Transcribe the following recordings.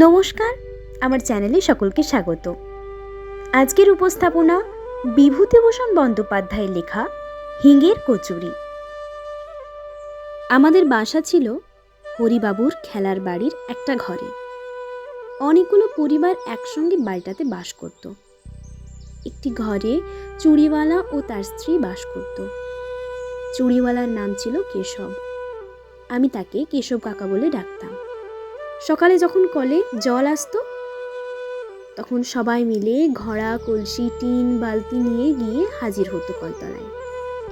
নমস্কার, আমার চ্যানেলে সকলকে স্বাগত। আজকের উপস্থাপনা বিভূতিভূষণ বন্দ্যোপাধ্যায়ের লেখা হিঙের কচুরি। আমাদের বাসা ছিল হরিবাবুর খেলার বাড়ির একটা ঘরে। অনেকগুলো পরিবার একসঙ্গে বাড়িটাতে বাস করত। একটি ঘরে চুড়িওয়ালা ও তার স্ত্রী বাস করত। চুড়িওয়ালার নাম ছিল কেশব। আমি তাকে কেশব কাকা বলে ডাকতাম। সকালে যখন কলে জল আসতো তখন সবাই মিলে ঘড়া, কলসি, টিন, বালতি নিয়ে গিয়ে হাজির হতো কলতলায়,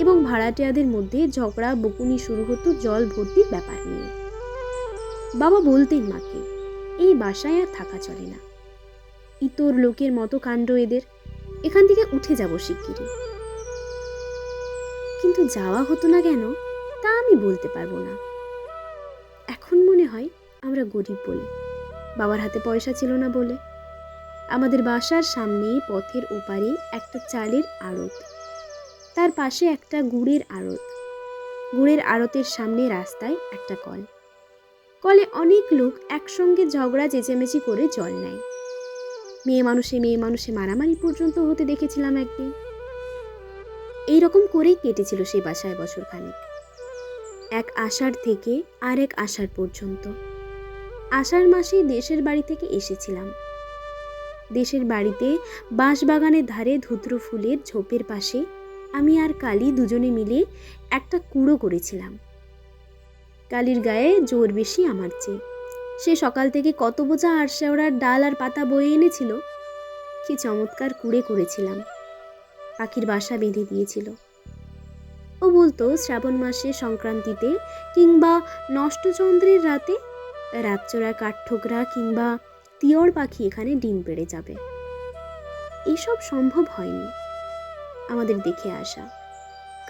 এবং ভাড়াটিয়াদের মধ্যে ঝগড়া বকুনি শুরু হতো জল ভর্তির ব্যাপার নিয়ে। বাবা বলতেন মাকে, এই বাসায় আর থাকা চলে না, ইতর লোকের মতো কাণ্ড এদের, এখান থেকে উঠে যাব শিগগিরই। কিন্তু যাওয়া হতো না কেন তা আমি বলতে পারবো না। এখন মনে হয় আমরা গরিব বলে, বাবার হাতে পয়সা ছিল না বলে। আমাদের বাসার সামনে পথের ওপারে একটা চালের আড়ত, তার পাশে একটা গুড়ের আড়ত, গুড়ের আড়তের সামনে রাস্তায় একটা কল। কলে অনেক লোক একসঙ্গে ঝগড়া চেঁচামেচি করে জল নেয়। মেয়ে মানুষে মারামারি পর্যন্ত হতে দেখেছিলাম একদিন। এইরকম করেই কেটেছিল সেই বাসায় বছরখানেক, এক আষাঢ় থেকে আর এক আষাঢ় পর্যন্ত। আষাঢ় মাসে দেশের বাড়ি থেকে এসেছিলাম। দেশের বাড়িতে বাঁশবাগানের ধারে ধুত্র ফুলের ঝোপের পাশে আমি আর কালী দুজনে মিলে একটা কুড়ো করেছিলাম। কালীর গায়ে জোর বেশি আমার চেয়ে। সে সকাল থেকে কত বোঝা আরশেওড়ার ডাল আর পাতা বয়ে এনেছিল। কি চমৎকার কুড়ে করেছিলাম, পাখির বাসা বেঁধে দিয়েছিল। ও বলতো শ্রাবণ মাসে সংক্রান্তিতে কিংবা নষ্টচন্দ্রের রাতে রাতচোরা কাঠঠোকরা কিংবা তিয়ড় পাখি এখানে ডিম পেড়ে যাবে। এসব সম্ভব হয়নি আমাদের দেখে আসা,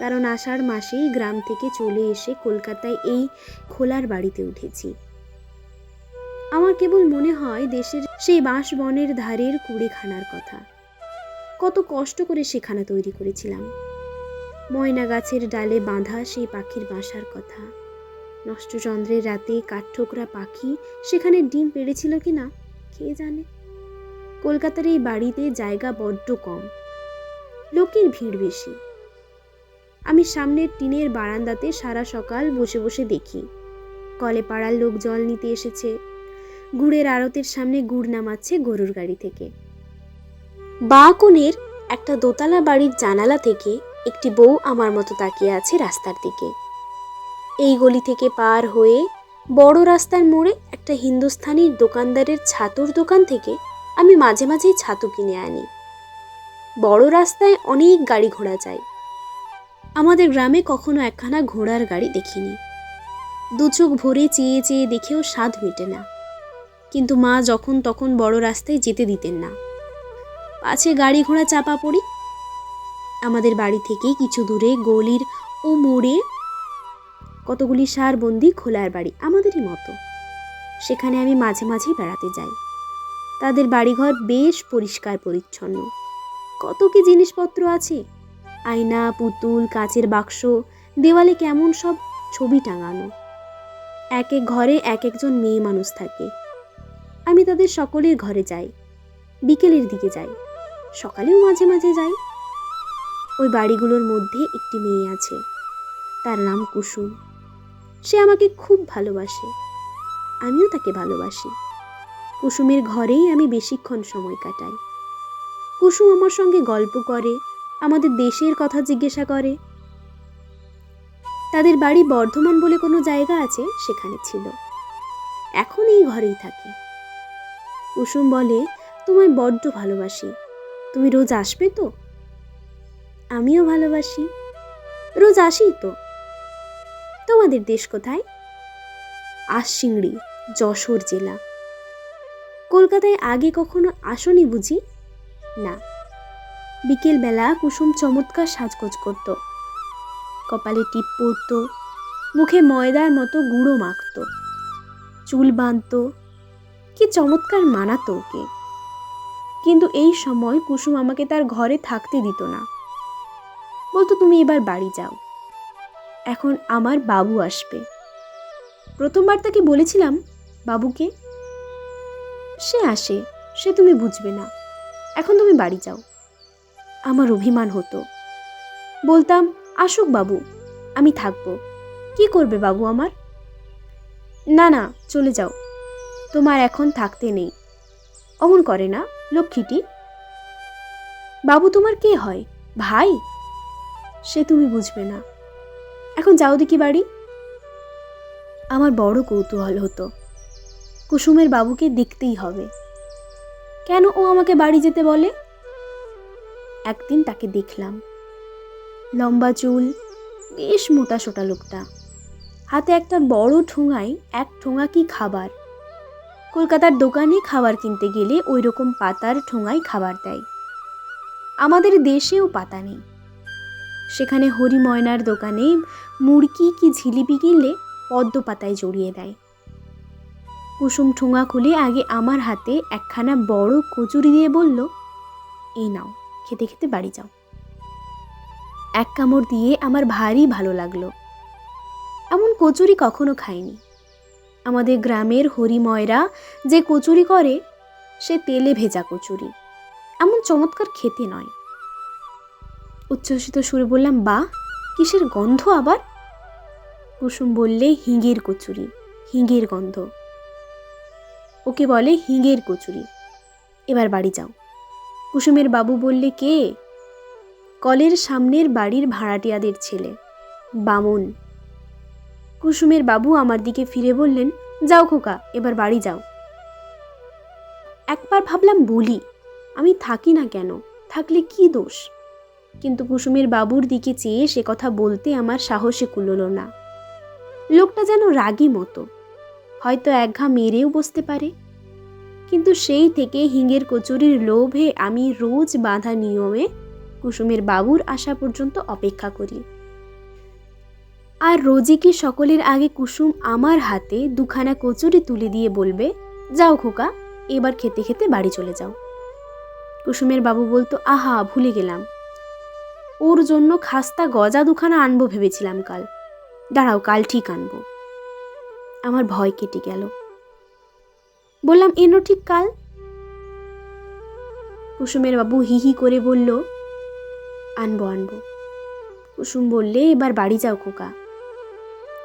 কারণ আষাঢ় মাসেই গ্রাম থেকে চলে এসে কলকাতায় এই খোলার বাড়িতে উঠেছি। আমার কেবল মনে হয় দেশের সেই বাঁশ বনের ধারের কুড়েখানার কথা। কত কষ্ট করে সেখানা তৈরি করেছিলাম। ময়না গাছের ডালে বাঁধা সেই পাখির বাসার কথা। নষ্টচন্দ্রের রাতে কাঠঠোকরা পাখি সেখানে ডিম পেড়েছিল কিনা কে জানে। কলকাতার এই বাড়িতে জায়গা বড্ড কম, লোকের ভিড় বেশি। আমি সামনের টিনের বারান্দাতে সারা সকাল বসে বসে দেখি কলে পাড়ার লোক জল নিতে এসেছে, গুড়ের আড়তের সামনে গুড় নামাচ্ছে গরুর গাড়ি থেকে। বাঁ কোণের একটা দোতলা বাড়ির জানালা থেকে একটি বউ আমার মতো তাকিয়ে আছে রাস্তার দিকে। এই গলি থেকে পার হয়ে বড় রাস্তার মোড়ে একটা হিন্দুস্থানির দোকানদারের ছাতুর দোকান থেকে আমি মাঝে মাঝেই ছাতু কিনে আনি। বড় রাস্তায় অনেক গাড়ি ঘোড়া যায়। আমাদের গ্রামে কখনো একখানা ঘোড়ার গাড়ি দেখিনি। দু চোখ ভরে চেয়ে চেয়ে দেখেও স্বাদ মেটে না। কিন্তু মা যখন তখন বড় রাস্তায় যেতে দিতেন না, পাছে গাড়ি ঘোড়া চাপা পড়ি। আমাদের বাড়ি থেকে কিছু দূরে গলির ও মোড়ে কতগুলি সারবন্দি খোলার বাড়ি আমাদেরই মতো। সেখানে আমি মাঝে মাঝেই বেড়াতে যাই। তাদের বাড়িঘর বেশ পরিষ্কার পরিচ্ছন্ন। কত কি জিনিসপত্র আছে, আয়না, পুতুল, কাচের বাক্স, দেওয়ালে কেমন সব ছবি টাঙানো। এক এক ঘরে এক একজন মেয়ে মানুষ থাকে। আমি তাদের সকলের ঘরে যাই, বিকেলের দিকে যাই, সকালেও মাঝে মাঝে যাই। ওই বাড়িগুলোর মধ্যে একটি মেয়ে আছে, তার নাম কুসুম। সে আমাকে খুব ভালোবাসে, আমিও তাকে ভালোবাসি। কুসুমের ঘরেই আমি বেশিক্ষণ সময় কাটাই। কুসুম আমার সঙ্গে গল্প করে, আমাদের দেশের কথা জিজ্ঞাসা করে। তাদের বাড়ি বর্ধমান বলে কোনো জায়গা আছে, সেখানে ছিল। এখন এই ঘরেই থাকে। কুসুম বলে, তোমায় বড্ড ভালোবাসি, তুমি রোজ আসবে তো? আমিও ভালোবাসি, রোজ আসি তো। তোমাদের দেশ কোথায়? আশিংড়ি, যশোর জেলা। কলকাতায় আগে কখনো আসনি বুঝি? না। বিকেলবেলা কুসুম চমৎকার সাজগোজ করত, কপালে টিপ পরত, মুখে ময়দার মতো গুঁড়ো মাখত, চুল বাঁধত। কি চমৎকার মানাতো ওকে। কিন্তু এই সময় কুসুম আমাকে তার ঘরে থাকতে দিত না, বলতো তুমি এবার বাড়ি যাও, এখন আমার বাবু আসবে। প্রথমবার তাকে বলেছিলাম, বাবুকে? সে আসে, সে তুমি বুঝবে না। এখন তুমি বাড়ি যাও। আমার অভিমান হতো, বলতাম আসুক বাবু, আমি থাকবো। কি করবে বাবু আমার? না না, চলে যাও, তোমার এখন থাকতে নেই। অমন করে না লক্ষ্মীটি। বাবু তোমার কে হয়, ভাই? সে তুমি বুঝবে না। এখন যাও দেখি বাড়ি। আমার বড় কৌতূহল হতো, কুসুমের বাবুকে দেখতেই হবে। কেন ও আমাকে বাড়ি যেতে বলে? একদিন তাকে দেখলাম, লম্বা চুল, বেশ মোটা সোটা লোকটা, হাতে একটা বড় ঠোঙায় এক ঠোঙা কি খাবার। কলকাতার দোকানে খাবার কিনতে গেলে ওই রকম পাতার ঠোঙায় খাবার দেয়। আমাদের দেশেও পাতা নেই। সেখানে হরি ময়নার দোকানে মুড়কি কি ঝিলিপি কিনলে পদ্ম পাতায় জড়িয়ে দেয়। কুসুম ঠোঙা খুলে আগে আমার হাতে একখানা বড় কচুরি দিয়ে বলল, এই নাও, খেতে খেতে বাড়ি যাও। এক কামড় দিয়ে আমার ভারী ভালো লাগলো। এমন কচুরি কখনো খাইনি। আমাদের গ্রামের হরিময়রা যে কচুরি করে, সে তেলে ভেজা কচুরি, এমন চমৎকার খেতে নয়। উচ্ছ্বসিত সুরে বললাম, বাহ, কিসের গন্ধ আবার? কুসুম বললে, হিঙের কচুরি, হিঙের গন্ধ। ওকে বলে হিঙের কচুরি। এবার বাড়ি যাও। কুসুমের বাবু বললে, কে? কলের সামনের বাড়ির ভাড়াটিয়াদের ছেলে, বামুন। কুসুমের বাবু আমার দিকে ফিরে বললেন, যাও খোকা, এবার বাড়ি যাও। একবার ভাবলাম বলি, আমি থাকি না কেন, থাকলে কি দোষ? কিন্তু কুসুমের বাবুর দিকে চেয়ে সে কথা বলতে আমার সাহসে কুলোল না। লোকটা যেন রাগী মতো, হয়তো একঘা মেরেও বসতে পারে। কিন্তু সেই থেকে হিঙের কচুরির লোভে আমি রোজ বাঁধা নিয়মে কুসুমের বাবুর আসা পর্যন্ত অপেক্ষা করি। আর রোজই কি সকলের আগে কুসুম আমার হাতে দুখানা কচুরি তুলে দিয়ে বলবে, যাও খোকা, এবার খেতে খেতে বাড়ি চলে যাও। কুসুমের বাবু বলতো, আহা, ভুলে গেলাম, ওর জন্য খাস্তা গজা দুখানা আনবো ভেবেছিলাম কাল। দাঁড়াও, কাল ঠিক আনবো। আমার ভয় কেটে গেল। বললাম, এনো ঠিক কাল। কুসুমের বাবু হি হি করে বলল, আনবো আনবো। কুসুম বললে, এবার বাড়ি যাও খোকা।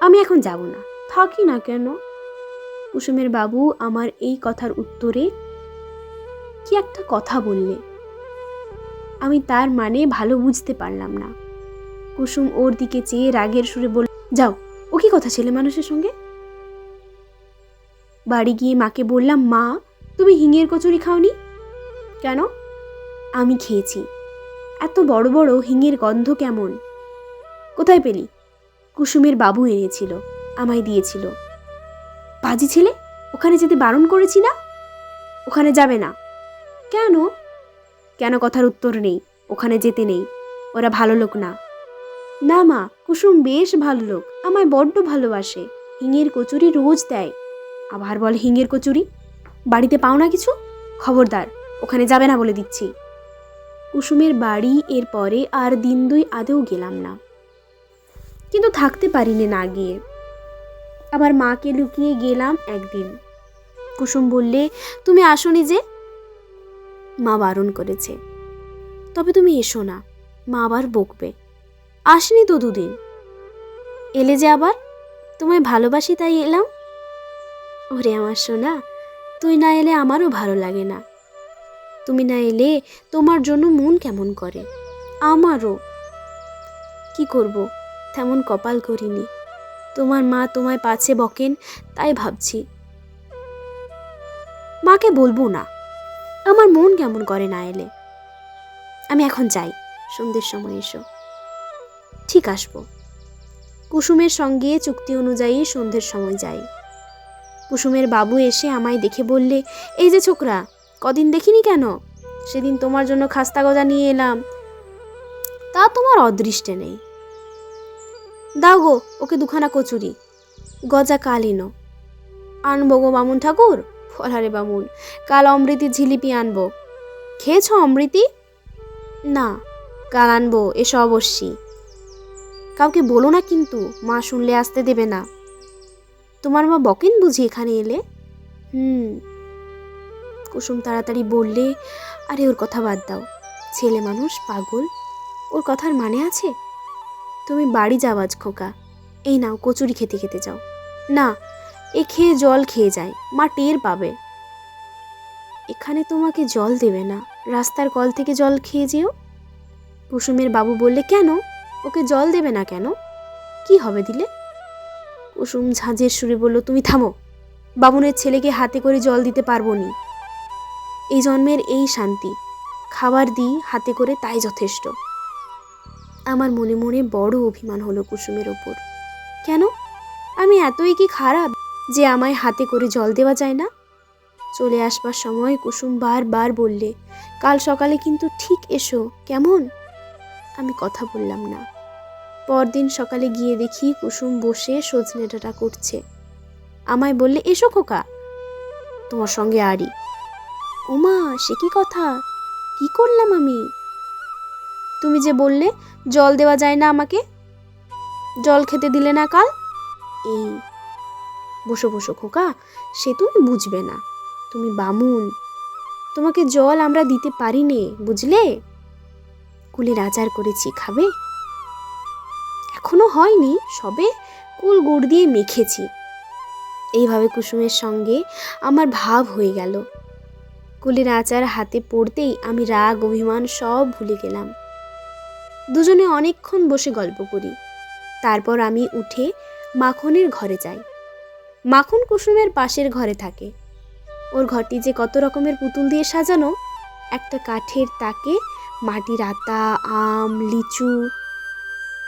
আমি এখন যাব না। থাকি না কেন? কুসুমের বাবু আমার এই কথার উত্তরে কি একটা কথা বললে, আমি তার মানে ভালো বুঝতে পারলাম না। কুসুম ওর দিকে চেয়ে রাগের সুরে বলল, যাও, ও কি কথা ছেলে মানুষের সঙ্গে? বাড়ি গিয়ে মাকে বললাম, মা, তুমি হিঙের কচুরি খাওনি কেন? আমি খেয়েছি। এত বড় বড়, হিঙের গন্ধ কেমন? কোথায় পেলি? কুসুমের বাবু এনেছিল, আমায় দিয়েছিল। পাজি ছেলে, ওখানে যেতে বারণ করেছি না? ওখানে যাবে না। কেন? কেন কথার উত্তর নেই। ওখানে যেতে নেই, ওরা ভালো লোক না। না মা, কুসুম বেশ ভালো লোক, আমায় বড্ড ভালোবাসে, হিঙের কচুরি রোজ দেয়। আবার বলে হিঙের কচুরি, বাড়িতে পাও না কিছু? খবরদার, ওখানে যাবে না বলে দিচ্ছি। কুসুমের বাড়ি এর পরে আর দিন দুই আদেও গেলাম না, কিন্তু থাকতে পারিনি না গিয়ে। আবার মাকে লুকিয়ে গেলাম একদিন। কুসুম বললে, তুমি আসোনি যে? মা বারণ করেছে। তবে তুমি এসো না, মা আবার বকবে। আসনি তো দুদিন, এলে যে আবার। তোমায় ভালোবাসি তাই এলাম। ওরে আমার সোনা, তুই না এলে আমারও ভালো লাগে না। তুমি না এলে তোমার জন্য মন কেমন করে, আমারও। কি করব, তেমন কপাল করিনি। তোমার মা তোমায় পাছে বকেন, তাই ভাবছি। মাকে বলবো না, আমার মন কেমন করে না এলে। আমি এখন যাই, সন্ধ্যের সময় এসো। ঠিক আসবো। কুসুমের সঙ্গে চুক্তি অনুযায়ী সন্ধ্যের সময় যাই। কুসুমের বাবু এসে আমায় দেখে বললে, এই যে ছোকরা, কদিন দেখিনি কেন? সেদিন তোমার জন্য খাস্তা গজা নিয়ে এলাম, তা তোমার অদৃষ্টে নেই। দাও গো ওকে দুখানা কচুরি, গজা কাল এনো। আনবো গো বামুন ঠাকুর। ফলারে বামুন, কাল অমৃতি ঝিলিপি আনবো। খেয়েছ অমৃতি? না, কাল আনবো, এসো অবশ্যই। কাউকে বলো না কিন্তু, মা শুনলে আসতে দেবে না। তোমার মা বকেন বুঝি এখানে এলে? কুসুম তাড়াতাড়ি বললে, আরে ওর কথা বাদ দাও, ছেলে মানুষ, পাগল, ওর কথার মানে আছে? তুমি বাড়ি যাও আজ খোকা, এই নাও কচুরি খেতে খেতে যাও। না, এ খেয়ে জল খেয়ে যায়, মা টের পাবে। এখানে তোমাকে জল দেবে না, রাস্তার কল থেকে জল খেয়ে যেও। কুসুমের বাবু বললে, কেন, ওকে জল দেবে না কেন, কি হবে দিলে? কুসুম ঝাঁঝের সুরে বলল, তুমি থামো, বামুনের ছেলেকে হাতে করে জল দিতে পারবো নি। এই জন্মের এই শান্তি, খাবার দিই হাতে করে, তাই যথেষ্ট। আমার মনে মনে বড় অভিমান হলো কুসুমের ওপর। কেন, আমি এতই কি খারাপ যে আমায় হাতে করে জল দেওয়া যায় না? চলে আসবার সময় কুসুম বারবার বললে, কাল সকালে কিন্তু ঠিক এসো, কেমন? আমি কথা বললাম না। পরদিন সকালে গিয়ে দেখি কুসুম বসে সজনে ডাঁটা করছে। আমায় বললে, এসো খোকা, তোমার সঙ্গে আড়ি। ওমা, সে কি কথা, কি করলাম আমি? তুমি যে বললে জল দেওয়া যায় না আমাকে, জল খেতে দিলে না কাল। এই, বসো বসো খোকা, সে তুমি বুঝবে না, তুমি বামুন, তোমাকে জল আমরা দিতে পারি নে, বুঝলে? কুলের আচার করেছি, খাবে? এখনো হয়নি, সবে কুল গুড় দিয়ে মেখেছি। এইভাবে কুসুমের সঙ্গে আমার ভাব হয়ে গেল। কুলের আচার হাতে পড়তেই আমি রাগ অভিমান সব ভুলে গেলাম। দুজনে অনেকক্ষণ বসে গল্প করি। তারপর আমি উঠে মাখনের ঘরে যাই। মাখন কুসুমের পাশের ঘরে থাকে। ওর ঘরটি যে কত রকমের পুতুল দিয়ে সাজানো, একটা কাঠের তাকে মাটির আতা, আম, লিচু,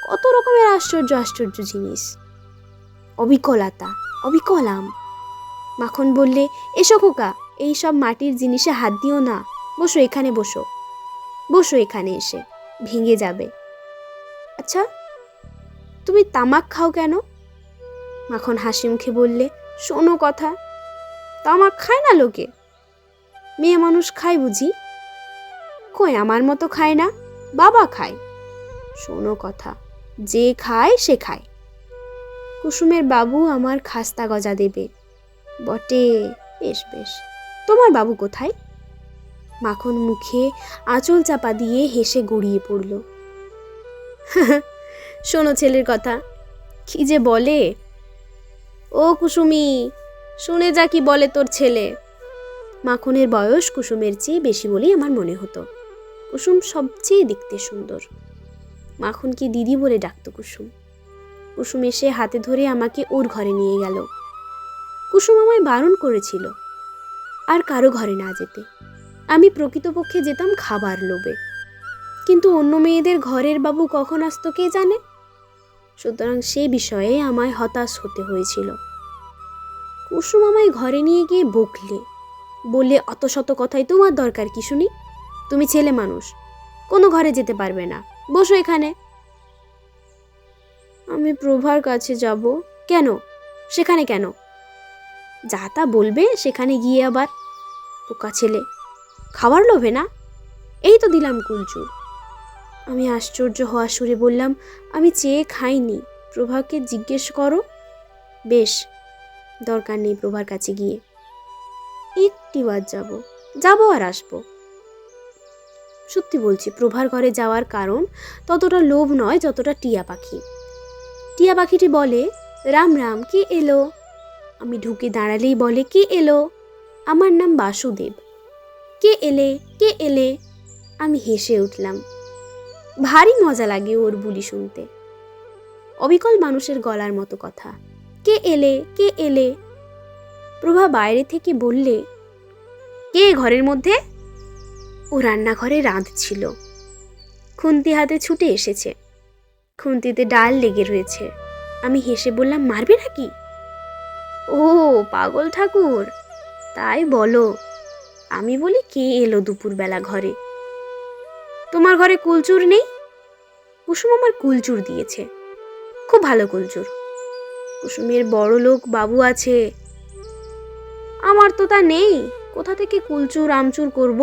কত রকমের আশ্চর্য আশ্চর্য জিনিস। অবিকল আতা, অবিকল আম। মাখন বললে, এসো খোকা, এই সব মাটির জিনিসে হাত দিও না, বসো এখানে, বসো বসো এখানে, এসে ভেঙে যাবে। আচ্ছা, তুমি তামাক খাও কেন? মাখন হাসি মুখে বললে, শোনো কথা, তামাক খায় না লোকে, মেয়ে মানুষ খায় বুঝি? কই, আমার মতো খায় না, বাবা খায়। শোনো কথা, যে খায় সে খায়। কুসুমের বাবু আমার খাস্তা গজা দেবে। বটে, বেশ বেশ, তোমার বাবু কোথায়? মাখন মুখে আঁচল চাপা দিয়ে হেসে গড়িয়ে পড়ল। শোনো ছেলের কথা, কি যে বলে। ও কুসুমি, শুনে যা কি বলে তোর ছেলে। মাখনের বয়স কুসুমের চেয়ে বেশি বলেই আমার মনে হতো। কুসুম সবচেয়ে দেখতে সুন্দর। মাখনকে দিদি বলে ডাকত কুসুম। কুসুম এসে হাতে ধরে আমাকে ওর ঘরে নিয়ে গেল। কুসুম আমায় বারণ করেছিল আর কারো ঘরে না যেতে। আমি প্রকৃতপক্ষে যেতাম খাবার লোভে, কিন্তু অন্য মেয়েদের ঘরের বাবু কখন আসতো কে জানে। সুতরাং সে বিষয়ে আমায় হতাশ হতে হয়েছিল। কুসুম আমায় ঘরে নিয়ে গিয়ে বকলে, বললে, অত শত কথাই তোমার দরকার কি শুনি? তুমি ছেলে মানুষ, কোনো ঘরে যেতে পারবে না, বসো এখানে। আমি প্রভার কাছে যাব। কেন, সেখানে কেন? যা তা বলবে সেখানে গিয়ে আবার। পোকা ছেলে, খাবার লোভে না? এই তো দিলাম কুলচুর। আমি আশ্চর্য হওয়া সুরে বললাম, আমি চেয়ে খাইনি, প্রভাকে জিজ্ঞেস করো। বেশ, দরকার নেই প্রভার কাছে গিয়ে, একটিবার যাবো আর আসবো। সত্যি বলছি, প্রভার ঘরে যাওয়ার কারণ ততটা লোভ নয় যতটা টিয়া পাখি। টিয়া পাখিটি বলে, রাম রাম, কে এলো? আমি ঢুকে দাঁড়ালেই বলে, কে এলো? আমার নাম বাসুদেব। কে এলে, কে এলে? আমি হেসে উঠলাম। ভারী মজা লাগে ওর বুলি শুনতে। অবিকল মানুষের গলার মতো কথা। কে এলে, কে এলে? প্রভা বাইরে থেকে বললে, কে ঘরের মধ্যে? ও রান্নাঘরে রাঁধছিল। খুন্তি হাতে ছুটে এসেছে। খুন্তিতে ডাল লেগে রয়েছে। আমি হেসে বললাম, মারবে নাকি? ও পাগল ঠাকুর, তাই বলো। আমি বলি, কে এলো দুপুরবেলা ঘরে? তোমার ঘরে কুলচুর নেই? কুসুম আমার কুলচুর দিয়েছে, খুব ভালো কুলচুর। কুসুমের বড় লোক বাবু আছে, আমার তো তা নেই, কোথা থেকে কুলচুর আমচুর করব?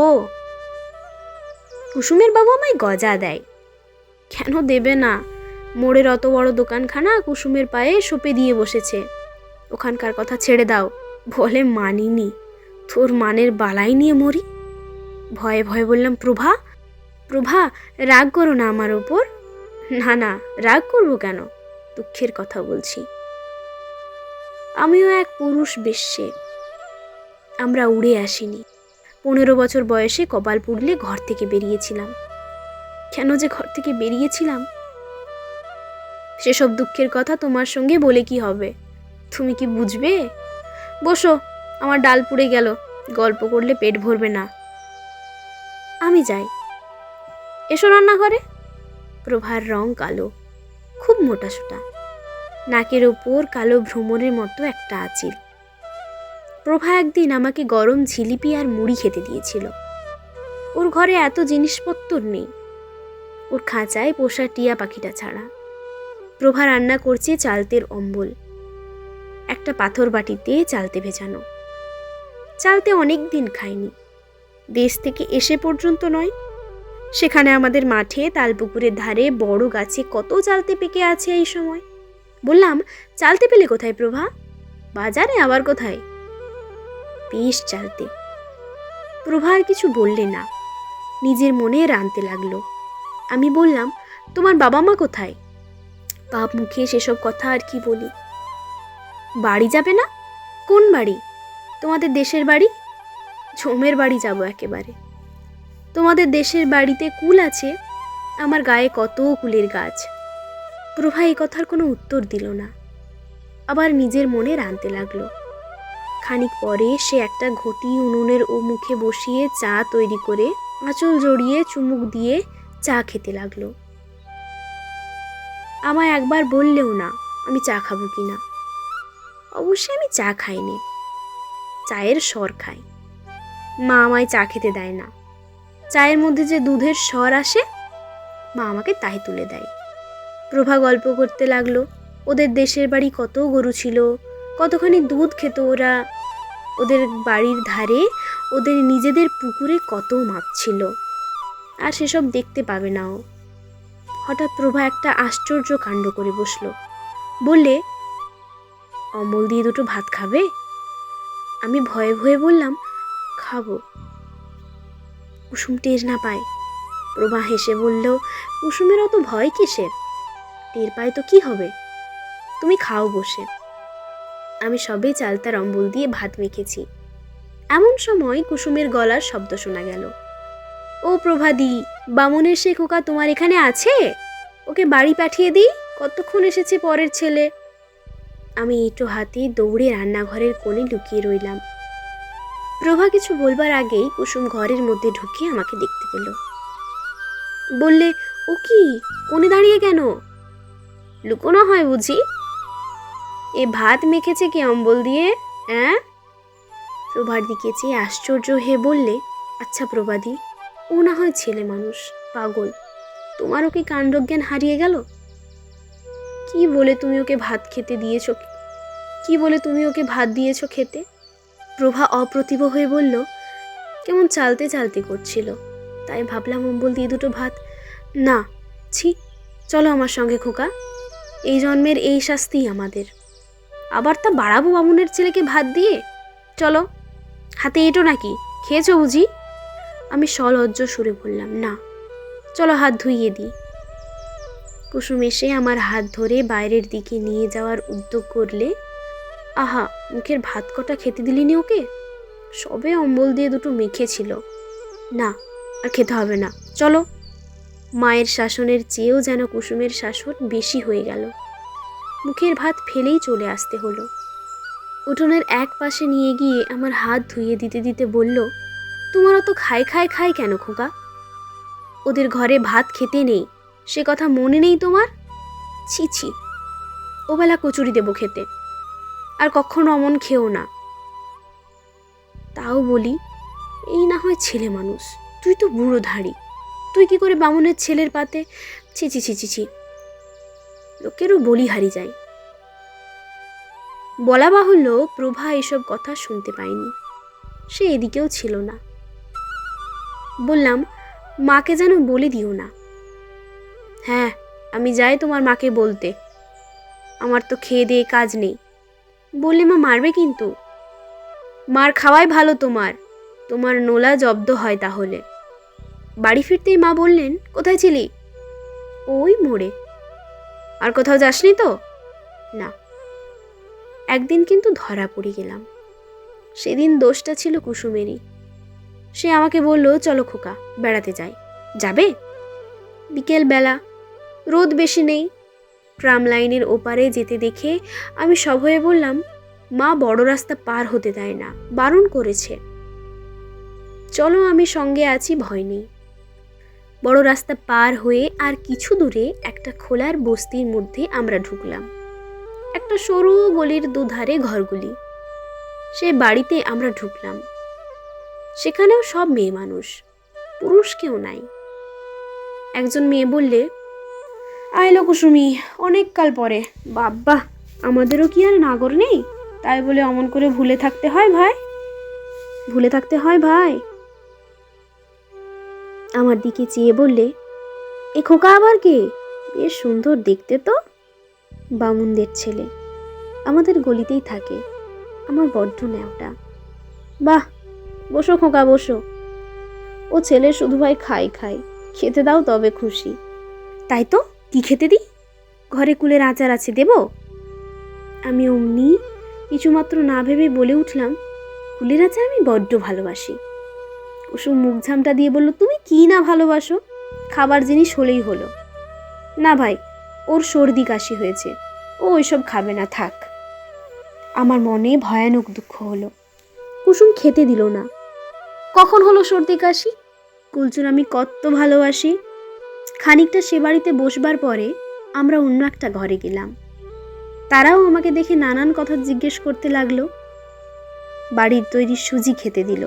কুসুমের বাবু আমায় গজা দেয়। কেন দেবে না? মোড়ের অত বড় দোকানখানা কুসুমের পায়ে সঁপে দিয়ে বসেছে। ওখানকার কথা ছেড়ে দাও, বলে মানিনি। তোর মানের বালাই নিয়ে মরি। ভয়ে ভয়ে বললাম, প্রভা প্রভা রাগ করো না আমার ওপর। না না, রাগ করবো কেন, দুঃখের কথা বলছি। আমিও এক পুরুষ বেশ্যে। আমরা উড়ে আসিনি। 15 বছর বয়সে কপাল পুড়লে ঘর থেকে বেরিয়েছিলাম। কেন যে ঘর থেকে বেরিয়েছিলাম, সেসব দুঃখের কথা তোমার সঙ্গে বলে কি হবে? তুমি কি বুঝবে? বসো, আমার ডাল পুড়ে গেল, গল্প করলে পেট ভরবে না। আমি যাই। এসো রান্নাঘরে। প্রভার রং কালো, খুব মোটাসোটা, নাকের ওপর কালো ভ্রমরের মতো একটা আঁচিল। প্রভা একদিন আমাকে গরম জিলিপি আর মুড়ি খেতে দিয়েছিল। ওর ঘরে এত জিনিসপত্র নেই, ওর খাঁচায় পোষা টিয়া পাখিটা ছাড়া। প্রভা রান্না করছে চালতের অম্বল, একটা পাথর বাটিতে চালতে ভেজানো। চালতে অনেক দিন খাইনি, দেশ থেকে এসে পর্যন্ত নয়। সেখানে আমাদের মাঠে তালপুকুরের ধারে বড় গাছে কত চালতে পেকে আছে এই সময়। বললাম, চালতে পেলে কোথায় প্রভা? বাজারে আবার কোথায়? বেশ চালতে। প্রভা আর কিছু বললে না, নিজের মনে রাঁধতে লাগলো। আমি বললাম, তোমার বাবা মা কোথায়? বাপ মুখে সেসব কথা আর কি বলি। বাড়ি যাবে না? কোন বাড়ি? তোমাদের দেশের বাড়ি? ঝোমের বাড়ি যাব একেবারে। তোমাদের দেশের বাড়িতে কুল আছে, আমার গায়ে কত কুলের গাছ। প্রভা এই কথার কোনো উত্তর দিল না, আবার নিজের মনে রাঁধতে লাগলো। খানিক পরে সে একটা ঘটি উনুনের ও মুখে বসিয়ে চা তৈরি করে আঁচল জড়িয়ে চুমুক দিয়ে চা খেতে লাগলো। আমায় একবার বললেও না আমি চা খাবো কিনা। অবশ্যই আমি চা খাইনি, চায়ের স্বর খাই। মা আমায় চা খেতে দেয় না। চায়ের মধ্যে যে দুধের স্বর আসে, মা আমাকে তাই তুলে দেয়। প্রভা গল্প করতে লাগলো, ওদের দেশের বাড়ি কত গরু ছিল, কতখানি দুধ খেত ওরা। ওদের বাড়ির ধারে ওদের নিজেদের পুকুরে কত মাছ ছিল, আর সেসব দেখতে পাবে না ও। হঠাৎ প্রভা একটা আশ্চর্য কাণ্ড করে বসলো। বললে, অমল দিয়ে দুটো ভাত খাবে? আমি ভয়ে ভয়ে বললাম, খাবো। কুসুম টের না পায়। প্রভা হেসে বলল, কুসুমের অত ভয় কিসের? টের পায় তো কি হবে, তুমি খাও বসে। আমি সবে চালতার অম্বল দিয়ে ভাত মেখেছি। এমন সময় কুসুমের গলার শব্দ শোনা গেল। ও প্রভাদি, বামুনের সে খোকা তোমার এখানে আছে? ওকে বাড়ি পাঠিয়ে দিই, কতক্ষণ এসেছে পরের ছেলে। আমি এঁটো হাতে দৌড়ে রান্নাঘরের কোণে লুকিয়ে রইলাম। প্রভা কিছু বলবার আগেই কুসুম ঘরের মধ্যে ঢুকে আমাকে দেখতে পেল। বললে, ও কি, কোণে দাঁড়িয়ে কেন? লুকোনো হয় বুঝি? এ ভাত মেখেছে কি অম্বল দিয়ে? হ্যাঁ? প্রভার দিকে চেয়ে আশ্চর্য হয়ে বললে, আচ্ছা প্রভাদি, ও না হয় ছেলে মানুষ, পাগল, তোমারও কি কাণ্ডজ্ঞান হারিয়ে গেল? কি বলে তুমি ওকে ভাত খেতে দিয়েছ? কি বলে তুমি ওকে ভাত দিয়েছ খেতে? প্রভা অপ্রতিভ হয়ে বলল, কেমন চালতে চালতে করছিল, তাই ভাবলাম অম্বল দিয়ে দুটো ভাত। না, ছি, চলো আমার সঙ্গে খোকা, এই জন্মের এই শাস্তি আমাদের। আবার তা বাড়াবো বামুনের ছেলেকে ভাত দিয়ে? চলো, হাতে এঁটো নাকি, খেয়েছো বুঝি? আমি সলজ্জ সুরে বললাম, না, চলো হাত ধুইয়ে দিই। কুসুম এসে আমার হাত ধরে বাইরের দিকে নিয়ে যাওয়ার উদ্যোগ করলে, আহা, মুখের ভাত কটা খেতে দিলিনি ওকে? সবে অম্বল দিয়ে দুটো মেখেছিল। না, আর খেতে হবে না, চলো। মায়ের শাসনের চেয়েও যেন কুসুমের শাসন বেশি হয়ে গেল। মুখের ভাত ফেলেই চলে আসতে হলো। উঠোনের এক পাশে নিয়ে গিয়ে আমার হাত ধুইয়ে দিতে দিতে বলল, তোমার অত খাই খাই খাই কেন খোকা? ওদের ঘরে ভাত খেতে নেই, সে কথা মনে নেই তোমার? ছি ছি, ওবেলা কচুরি দেবো খেতে, আর কখনো অমন খেও না। তাও বলি, এই না হয় ছেলে মানুষ, তুই তো বুড়ো ধাড়ি, তুই কি করে বামুনের ছেলের পাতে? ছি ছি ছি ছি ছি, লোকেরও বলি হারি যায়। বলা বাহুল্য, প্রভা এসব কথা শুনতে পায়নি, সে এদিকেও ছিল না। বললাম, মাকে যেন বলে দিও না। হ্যাঁ, আমি যাই তোমার মাকে বলতে, আমার তো খেয়ে দিয়ে কাজ নেই। বললে মা মারবে কিন্তু। মার খাওয়াই ভালো তোমার, তোমার নোলা জব্দ হয় তাহলে। বাড়ি ফিরতেই মা বললেন, কোথায় ছিলি? ওই মোড়ে। আর কোথাও যাসনি তো? না। একদিন কিন্তু ধরা পড়ে গেলাম। সেদিন দোষটা ছিল কুসুমেরই। সে আমাকে বলল, চলো খোকা, বেড়াতে যাই। যাবে? বিকেল বেলা, রোদ বেশি নেই। ট্রাম লাইনের ওপারে যেতে দেখে আমি সভয়ে বললাম, মা বড় রাস্তা পার হতে দেয় না, বারণ করেছে। চলো, আমি সঙ্গে আছি, ভয় নেই। বড় রাস্তা পার হয়ে আর কিছু দূরে একটা খোলার বস্তির মধ্যে আমরা ঢুকলাম। একটা সরু গলির দুধারে ঘরগুলি। সে বাড়িতে আমরা ঢুকলাম। সেখানেও সব মেয়ে মানুষ, পুরুষ কেউ নাই। একজন মেয়ে বললে, আইলো কুসুমি, অনেক কাল পরে। বাব্বা, আমাদেরও কি আর নাগর নেই? তাই বলে অমন করে ভুলে থাকতে হয় ভাই? ভুলে থাকতে হয় ভাই? আমার দিকে চেয়ে বললে, এ খোকা আবার কে? বেশ সুন্দর দেখতে তো। বামুনদের ছেলে, আমাদের গলিতেই থাকে। আমার বড্ড ন্যাওটা। বাহ, বসো খোকা, বসো। ও ছেলে শুধু ভাই খাই খাই, খেতে দাও তবে খুশি। তাই তো, কি খেতে দিই? ঘরে কুলের আচার আছে, দেব? আমি অমনি কিছুমাত্র না ভেবে বলে উঠলাম, কুলের আচার আমি বড্ড ভালোবাসি। কুসুম মুখ ঝামটা দিয়ে বলল, তুমি কি না ভালোবাসো? খাবার জিনিস হলেই হলো। না ভাই, ওর সর্দি কাশি হয়েছে, ও ওইসব খাবে না, থাক। আমার মনে ভয়ানক দুঃখ হলো। কুসুম খেতে দিল না। কখন হলো সর্দি কাশি? কুলচুর আমি কত ভালোবাসি। খানিকটা সে বাড়িতে বসবার পরে আমরা অন্য একটা ঘরে গেলাম। তারাও আমাকে দেখে নানান কথা জিজ্ঞেস করতে লাগলো। বাড়ির তৈরি সুজি খেতে দিল,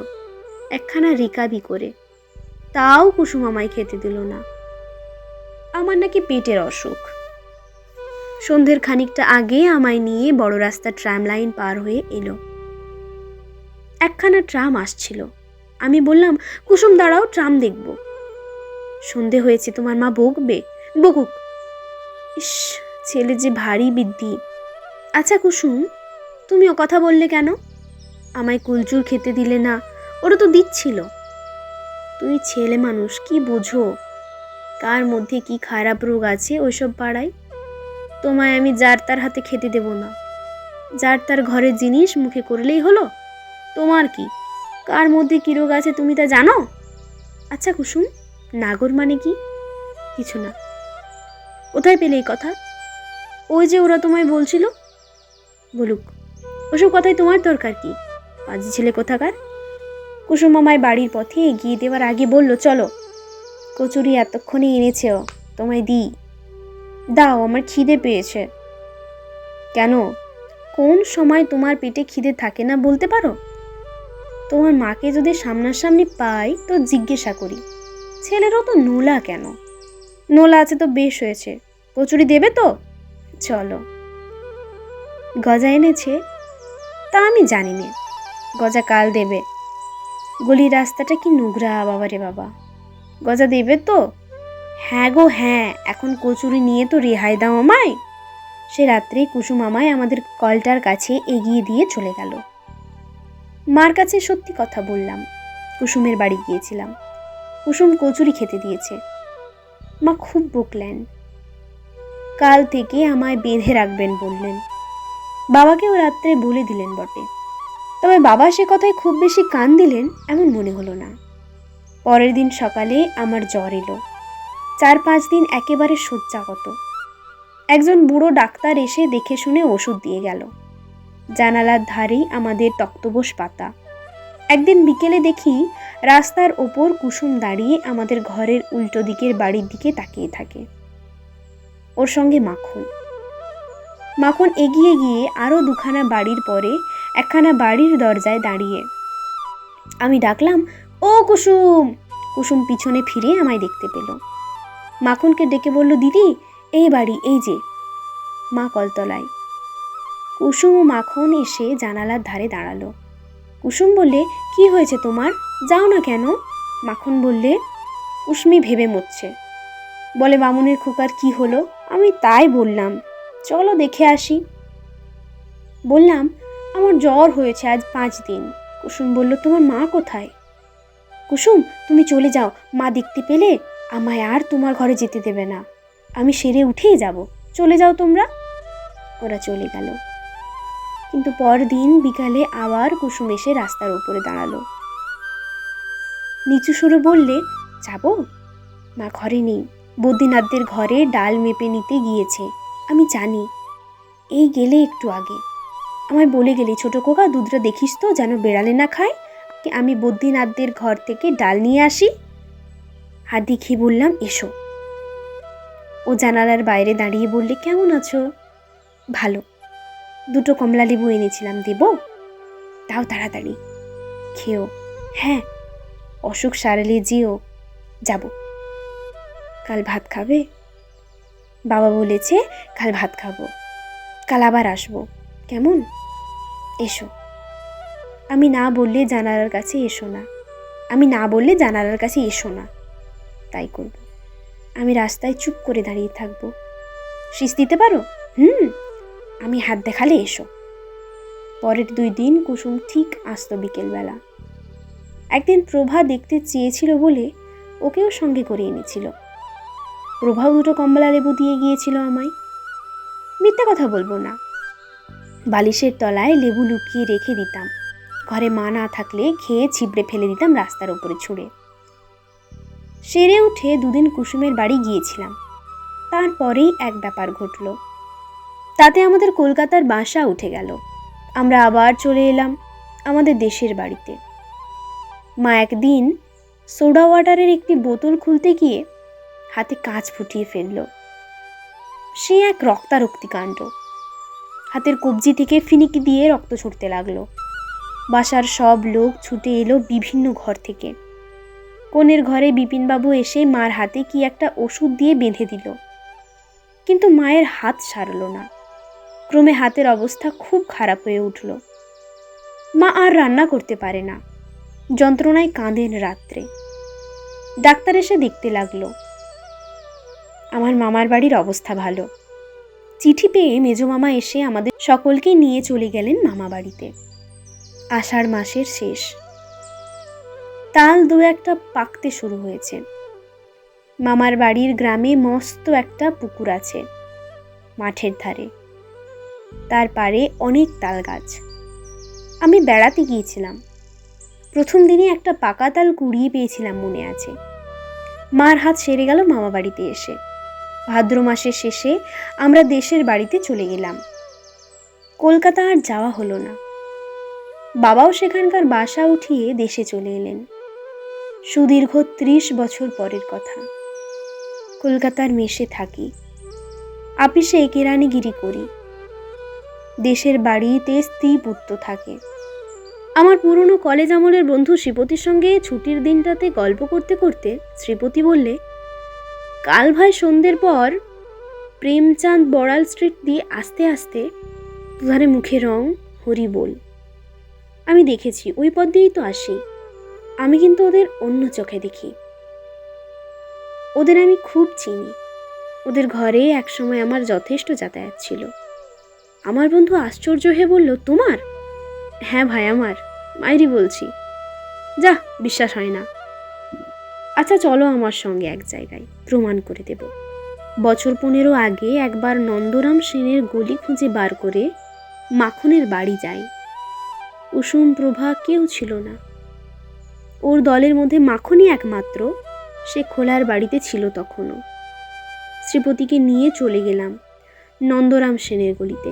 একখানা রিকাবি করে। তাও কুসুম আমায় খেতে দিল না। আমার নাকি পেটের অসুখ। সন্ধ্যের খানিকটা আগে আমায় নিয়ে বড় রাস্তা ট্রাম লাইন পার হয়ে এলো। একখানা ট্রাম আসছিল। আমি বললাম, কুসুম দাঁড়াও, ট্রাম দেখব। সন্ধে হয়েছে, তোমার মা বকবে। বকুক। ইস, ছেলে যে ভারী বিদ্যি। আচ্ছা কুসুম, তুমি ও কথা বললে কেন? আমায় কুলচুর খেতে দিলে না, ওরা তো দিচ্ছিল। তুমি ছেলে মানুষ, কি বোঝো কার মধ্যে কি খারাপ রোগ আছে ওইসব পাড়ায়? তোমায় আমি যার তার হাতে খেতে দেব না। যার তার ঘরের জিনিস মুখে করলেই হলো। তোমার কি, কার মধ্যে কি রোগ আছে তুমি তা জানো? আচ্ছা কুসুম, নাগর মানে কি? কিছু না। কোথায় পেলে এই কথা? ওই যে ওরা তোমায় বলছিল। বলুক, ওসব কথায় তোমার দরকার কি? পাজি ছেলে কোথাকার। কুসুম আমায় বাড়ির পথে এগিয়ে দেওয়ার আগে বলল, চলো, কচুরি এতক্ষণে এনেছে, তোমায় দিই। দাও, আমার খিদে পেয়েছে। কেন, কোন সময় তোমার পেটে খিদে থাকে না বলতে পারো? তোমার মাকে যদি সামনাসামনি পাই তো জিজ্ঞাসা করি, ছেলেরও তো নোলা কেন? নোলা আছে তো বেশ হয়েছে। কচুরি দেবে তো? চলো। গজা এনেছে? তা আমি জানি না, গজা কাল দেবে। গলির রাস্তাটা কি নোংরা বাবারে বাবা। গজা দেবে তো? হ্যাঁ গো হ্যাঁ, এখন কচুরি নিয়ে তো রেহাই দাও আমায়। সে রাত্রে কুসুম আমায় আমাদের কলটার কাছে এগিয়ে দিয়ে চলে গেল। মার কাছে সত্যি কথা বললাম, কুসুমের বাড়ি গিয়েছিলাম। কুসুম কচুরি খেতে দিয়েছে। মা খুব বকলেন। কাল থেকে আমায় বেঁধে রাখবেন বললেন। বাবাকেও রাত্রে বলে দিলেন বটে, তবে বাবা সে কথায় খুব বেশি কান দিলেন এমন মনে হলো না। পরের দিন সকালে আমার জ্বর এলো। 4-5 দিন একেবারে শয্যাগত। একজন বুড়ো ডাক্তার এসে দেখে শুনে ওষুধ দিয়ে গেল। জানালার ধারেই আমাদের তক্তপোষ পাতা। একদিন বিকেলে দেখি রাস্তার ওপর কুসুম দাঁড়িয়ে আমাদের ঘরের উল্টো দিকের বাড়ির দিকে তাকিয়ে থাকে। ওর সঙ্গে মাখন। মাখন এগিয়ে গিয়ে আরো দুখানা বাড়ির পরে একখানা বাড়ির দরজায় দাঁড়িয়ে। আমি ডাকলাম, ও কুসুম। কুসুম পিছনে ফিরে আমায় দেখতে পেল। মাখনকে ডেকে বলল, দিদি, এই বাড়ি, এই যে। মা কলতলায়। কুসুম ও মাখন এসে জানালার ধারে দাঁড়ালো। কুসুম বললে, কি হয়েছে তোমার, যাও না কেন? মাখন বললে, কুসুমি ভেবে মরছে। বলে, বামুনের খোকার কি হলো? আমি তাই বললাম, চলো দেখে আসি। বললাম, আমার জ্বর হয়েছে আজ 5 দিন, কুসুম বলল, তোমার মা কোথায়? কুসুম, তুমি চলে যাও, মা দেখতে পেলে আমায় আর তোমার ঘরে যেতে দেবে না। আমি সেরে উঠেই যাব, চলে যাও তোমরা। ওরা চলে গেল। কিন্তু পরদিন বিকালে আবার কুসুম এসে রাস্তার উপরে দাঁড়ালো। নিচু সুরে বললে, যাব? মা ঘরে নেই, বদ্রীনাথদের ঘরে ডাল মেপে নিতে গিয়েছে, আমি জানি। এই গেলে একটু আগে আমায় বলে গেলি, ছোট খোকা দুধটা দেখিস তো যেন বেড়ালে না খায়, আমি বদ্রীনাথদের ঘর থেকে ডাল নিয়ে আসি। হাত দেখিয়ে বললাম, এসো। ও জানালার বাইরে দাঁড়িয়ে বললে, কেমন আছো? ভালো। দুটো কমলা লেবু এনেছিলাম, দেব? দাও তাড়াতাড়ি, খেও। হ্যাঁ, অসুখ সারালে যেও। যাব। কাল ভাত খাবে? বাবা বলেছে কাল ভাত খাবো, কাল আবার আসবো, কেমন? এসো। আমি না বললে জানালার কাছে এসো না, আমি না বললে জানালার কাছে এসো না, তাই করব। আমি রাস্তায় চুপ করে দাঁড়িয়ে থাকবো। শিস দিতে পারো? আমি হাত দেখালে এসো। পরের 2 দিন কুসুম ঠিক আসতো বিকেলবেলা। একদিন প্রভা দেখতে চেয়েছিল বলে ওকেও সঙ্গে করে এনেছিল। প্রভাও 2টো কমলা লেবু দিয়ে গিয়েছিল আমায়। মিথ্যে কথা বলবো না, বালিশের তলায় লেবু লুকিয়ে রেখে দিতাম, ঘরে মা না থাকলে খেয়ে ছিবড়ে ফেলে দিতাম রাস্তার উপরে ছুঁড়ে। সেরে উঠে 2 দিন কুসুমের বাড়ি গিয়েছিলাম। তারপরেই এক ব্যাপার ঘটল, তাতে আমাদের কলকাতার বাসা উঠে গেল। আমরা আবার চলে এলাম আমাদের দেশের বাড়িতে। মা একদিন সোডা ওয়াটারের একটি বোতল খুলতে গিয়ে হাতে কাঁচ ফুটিয়ে ফেলল। সে এক রক্তারক্তি কাণ্ড। হাতের কবজি থেকে ফিনিকি দিয়ে রক্ত ছুটতে লাগলো। বাসার সব লোক ছুটে এলো বিভিন্ন ঘর থেকে। কোণের ঘরে বিপিনবাবু এসে মার হাতে কি একটা ওষুধ দিয়ে বেঁধে দিল, কিন্তু মায়ের হাত সারল না। ক্রমে হাতের অবস্থা খুব খারাপ হয়ে উঠল। মা আর রান্না করতে পারে না, যন্ত্রণায় কাঁদেন রাত্রে। ডাক্তার এসে দেখতে লাগলো। আমার মামার বাড়ির অবস্থা ভালো। চিঠি পেয়ে মেজো মামা এসে আমাদের সকলকে নিয়ে চলে গেলেন মামা বাড়িতে। আষাঢ় মাসের শেষ, তাল 2-1টা পাকতে শুরু হয়েছে। মামার বাড়ির গ্রামে মস্ত একটা পুকুর আছে মাঠের ধারে, তার পারে অনেক তাল গাছ। আমি বেড়াতে গিয়েছিলাম, প্রথম দিনে একটা পাকা তাল কুড়িয়ে পেয়েছিলাম মনে আছে। মার হাত সেরে গেল মামা বাড়িতে এসে। ভাদ্র মাসের শেষে আমরা দেশের বাড়িতে চলে গেলাম। কলকাতা আর যাওয়া হলো না। বাবাও সেখানকার বাসা উঠিয়ে দেশে চলে এলেন। সুদীর্ঘ 30 বছর পরের কথা। কলকাতার মেসে থাকি, আপিসে কেরানিগিরি করি। দেশের বাড়িতে স্ত্রী পুত্র থাকে। আমার পুরনো কলেজ আমলের বন্ধু শ্রীপতির সঙ্গে ছুটির দিনটাতে গল্প করতে করতে শ্রীপতি বললে, কাল ভাই সন্ধ্যের পর প্রেমচাঁদ বড়াল স্ট্রিট দিয়ে আস্তে আস্তে দুধারে মুখে রং হরি বল। আমি দেখেছি, ওই পথ দিয়েই তো আসি। আমি কিন্তু ওদের অন্য চোখে দেখি। ওদের আমি খুব চিনি। ওদের ঘরে একসময় আমার যথেষ্ট যাতায়াত ছিল। আমার বন্ধু আশ্চর্য হয়ে বলল, তোমার? হ্যাঁ ভাই, আমার, মাইরি বলছি। যা, বিশ্বাস হয় না। আচ্ছা চলো আমার সঙ্গে এক জায়গায়, প্রমাণ করে দেব। বছর 15 আগে একবার নন্দরাম সেনের গলি খুঁজে বার করে মাখনের বাড়ি যাই। কুসুম, প্রভা কেউ ছিল না। ওর দলের মধ্যে মাখনই একমাত্র, সে খোলার বাড়িতে ছিল তখনও। শ্রীপতিকে নিয়ে চলে গেলাম নন্দরাম সেনের গলিতে।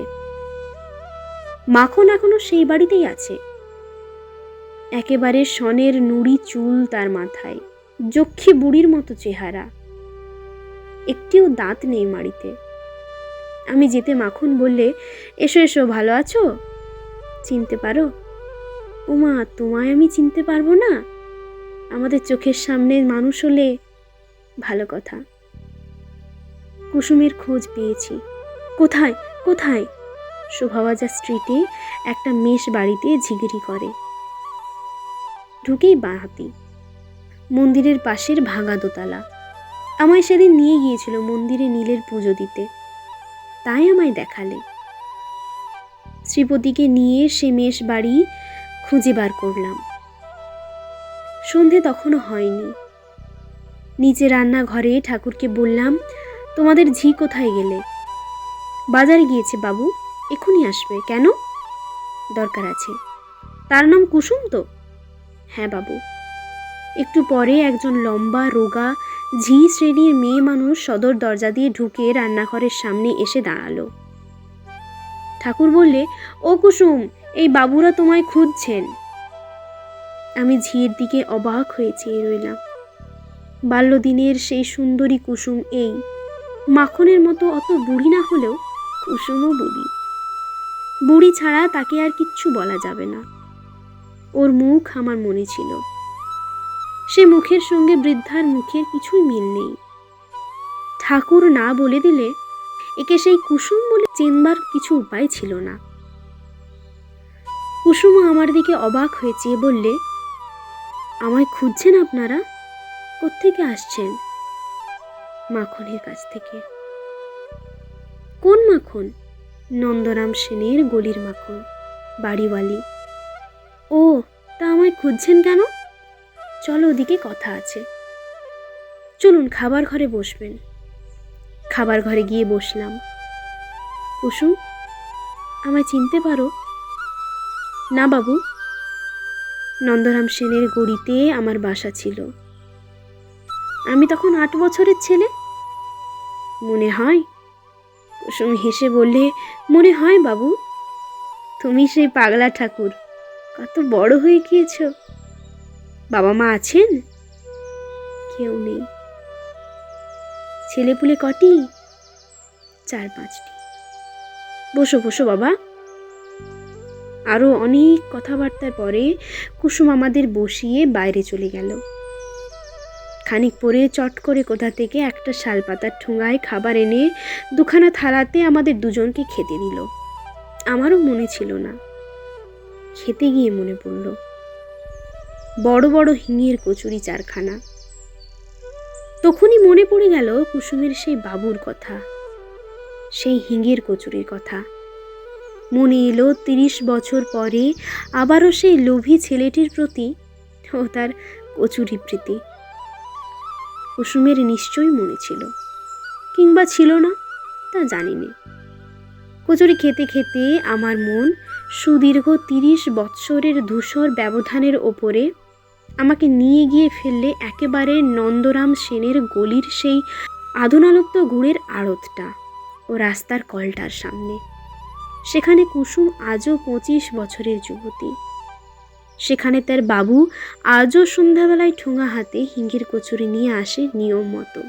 মাখন এখনো সেই বাড়িতেই আছে। একেবারে সনের নুড়ি চুল তার মাথায়, যক্ষী বুড়ির মতো চেহারা, একটিও দাঁত নেই মাড়িতে। আমি যেতে মাখন বললে, এসো এসো, ভালো আছো? চিনতে পারো? ওমা, তোমায় আমি চিনতে পারবো না? আমাদের চোখের সামনে মানুষ হলে ভালো কথা। কুসুমের খোঁজ পেয়েছি। কোথায় কোথায়? শোভাবাজার স্ট্রিটে একটা মেষ বাড়িতে ঝিগিরি করে। ঢুকেই বাঁহাতি, মন্দিরের পাশের ভাঙা দোতলা। আমায় সেদিন নিয়ে গিয়েছিল মন্দিরে নীলের পুজো দিতে, তাই আমায় দেখালে। শ্রীপতিকে নিয়ে সে মেষ বাড়ি খুঁজে বার করলাম। সন্ধে তখনও হয়নি। নিচে রান্নাঘরে ঠাকুরকে বললাম, তোমাদের ঝি কোথায় গেলে? বাজারে গিয়েছে বাবু, এখনই আসবে। কেন? দরকার আছে। তার নাম কুসুম তো? হ্যাঁ বাবু। একটু পরে একজন লম্বা রোগা ঝি শ্রেণীর মেয়ে মানুষ সদর দরজা দিয়ে ঢুকে রান্নাঘরের সামনে এসে দাঁড়ালো। ঠাকুর বললে, ও কুসুম, এই বাবুরা তোমায় খুঁজছেন। আমি ঝিয়ের দিকে অবাক হয়ে চেয়ে রইলাম। বাল্যদিনের সেই সুন্দরী কুসুম এই, মাখনের মতো অত বুড়ি না হলেও কুসুমও বুড়ি। বুড়ি ছাড়া তাকে আর কিচ্ছু বলা যাবে না। ওর মুখ আমার মনে ছিল। সে মুখের সঙ্গে বৃদ্ধার মুখের কিছুই মিল নেই। ঠাকুর না বলে দিলে একে সেই কুসুম বলে চেনবার কিছু উপায় ছিল না। কুসুমও আমার দিকে অবাক হয়ে চেয়ে বললে, আমায় খুঁজছেন আপনারা? কোত্থেকে আসছেন? মাখনের কাছ থেকে। কোন মাখন? নন্দরাম সেনের গলির মাখন, বাড়িওয়ালি। ও, তা আমায় খুঁজছেন কেন? চলো, ওদিকে কথা আছে। চলুন, খাবার ঘরে বসবেন। খাবার ঘরে গিয়ে বসলাম। কুসুম, আমায় চিনতে পারো? না বাবু। নন্দরাম সেনের গড়িতে আমার বাসা ছিল। আমি তখন 8 বছরের ছেলে। মনে হয়? কুসুম হেসে বললে, মনে হয় বাবু। তুমি সেই পাগলা ঠাকুর, কত বড় হয়ে গিয়েছ। বাবা মা আছেন? কেউ নেই। ছেলেপুলে কটি? 4-5টি। বসো বসো বাবা। আরো অনেক কথাবার্তার পরে কুসুম আমাদের বসিয়ে বাইরে চলে গেল। খানিক পরে চট করে কোথা থেকে একটা শালপাতার ঠোঙায় খাবার এনে দুখানা থালাতে আমাদের দুজনকে খেতে দিল। আমারও মনে ছিল না। খেতে গিয়ে মনে পড়ল, বড় বড় হিঙের কচুরি 4খানা। তখনই মনে পড়ে গেল কুসুমের সেই বাবুর কথা, সেই হিঙের কচুরির কথা। মনে এলো 30 বছর পরে আবারও সেই লোভী ছেলেটির প্রতি ও তার কচুরি প্রীতি। কুসুমের নিশ্চয়ই মনে ছিল, কিংবা ছিল না, তা জানি না। কচুরি খেতে খেতে আমার মন সুদীর্ঘ 30 বৎসরের ধূসর ব্যবধানের ওপরে আমাকে নিয়ে গিয়ে ফেললে একেবারে নন্দরাম সেনের গলির সেই আধুনালুপ্ত গুড়ের আড়তটা ও রাস্তার কলটার সামনে। সেখানে কুসুম আজও 25 বছরের যুবতী। সেখানে তার বাবু আজও সন্ধ্যাবেলায় ঠোঙা হাতে হিঙ্গের কচুরি নিয়ে আসে নিয়ম মতো।